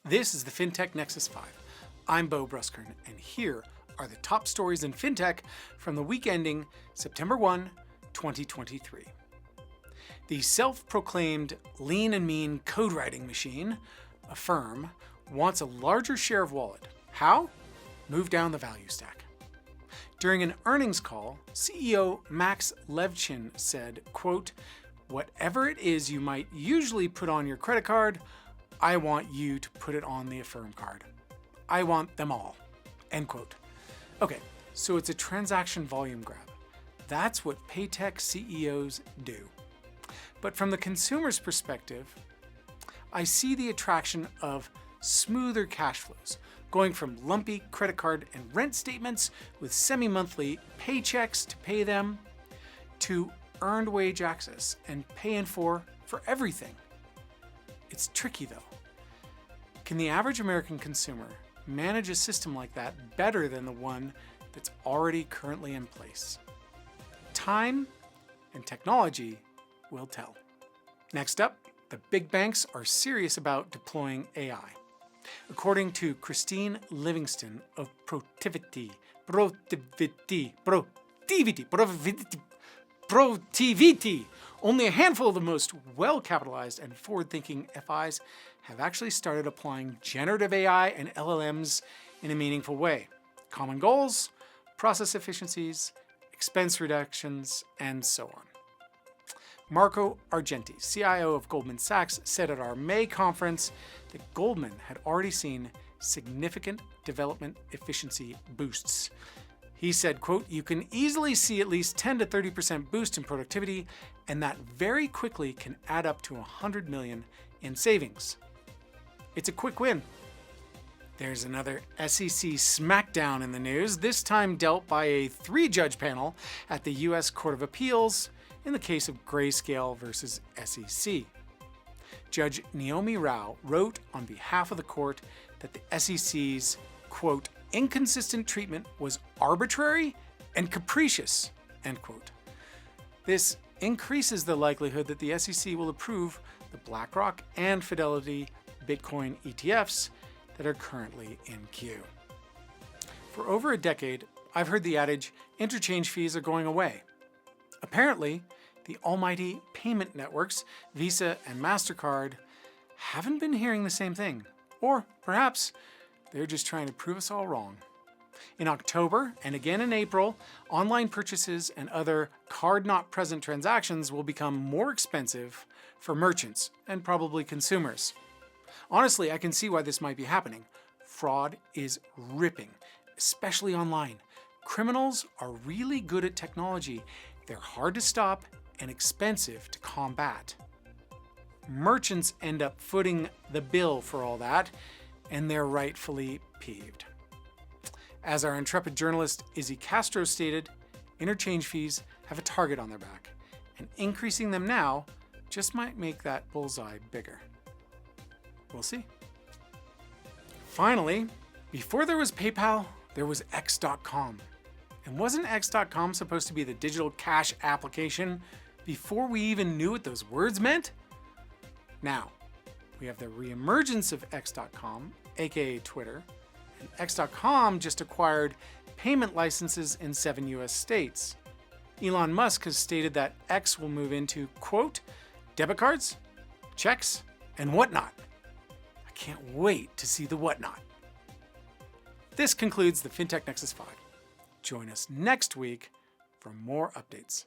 This is the Fintech Nexus 5. I'm Bo Bruskern, and here are the top stories in fintech from the week ending September 1, 2023. The self-proclaimed lean and mean code writing machine, Affirm, wants a larger share of wallet. How? Move down the value stack. During an earnings call, CEO Max Levchin said, quote, "Whatever it is you might usually put on your credit card, I want you to put it on the Affirm card. I want them all." End quote. Okay, so it's a transaction volume grab. That's what paytech CEOs do. But from the consumer's perspective, I see the attraction of smoother cash flows, going from lumpy credit card and rent statements with semi-monthly paychecks to pay them, to earned wage access and pay in for everything. It's tricky though. Can the average American consumer manage a system like that better than the one that's already currently in place? Time and technology will tell. Next up, the big banks are serious about deploying AI. According to Christine Livingston of Protiviti, only a handful of the most well-capitalized and forward-thinking FIs have actually started applying generative AI and LLMs in a meaningful way. Common goals, process efficiencies, expense reductions, and so on. Marco Argenti, CIO of Goldman Sachs, said at our May conference that Goldman had already seen significant development efficiency boosts. He said, quote, "You can easily see at least 10 to 30% boost in productivity, and that very quickly can add up to $100 million in savings." It's a quick win. There's another SEC smackdown in the news, this time dealt by a 3-judge panel at the U.S. Court of Appeals in the case of Grayscale versus SEC. Judge Naomi Rao wrote on behalf of the court that the SEC's, quote, "inconsistent treatment was arbitrary and capricious," end quote. This increases the likelihood that the SEC will approve the BlackRock and Fidelity Bitcoin ETFs that are currently in queue. For over a decade, I've heard the adage, interchange fees are going away. Apparently, the almighty payment networks, Visa and MasterCard, haven't been hearing the same thing. Or perhaps they're just trying to prove us all wrong. In October and again in April, online purchases and other card-not-present transactions will become more expensive for merchants and probably consumers. Honestly, I can see why this might be happening. Fraud is ripping, especially online. Criminals are really good at technology. They're hard to stop and expensive to combat. Merchants end up footing the bill for all that, and they're rightfully peeved. As our intrepid journalist Izzy Castro stated, interchange fees have a target on their back, and increasing them now just might make that bullseye bigger. We'll see. Finally, before there was PayPal, there was X.com. And wasn't X.com supposed to be the digital cash application before we even knew what those words meant? Now, we have the reemergence of X.com, aka Twitter, and X.com just acquired payment licenses in 7 US states. Elon Musk has stated that X will move into, quote, debit cards, checks, and whatnot. I can't wait to see the whatnot. This concludes the Fintech Nexus 5. Join us next week for more updates.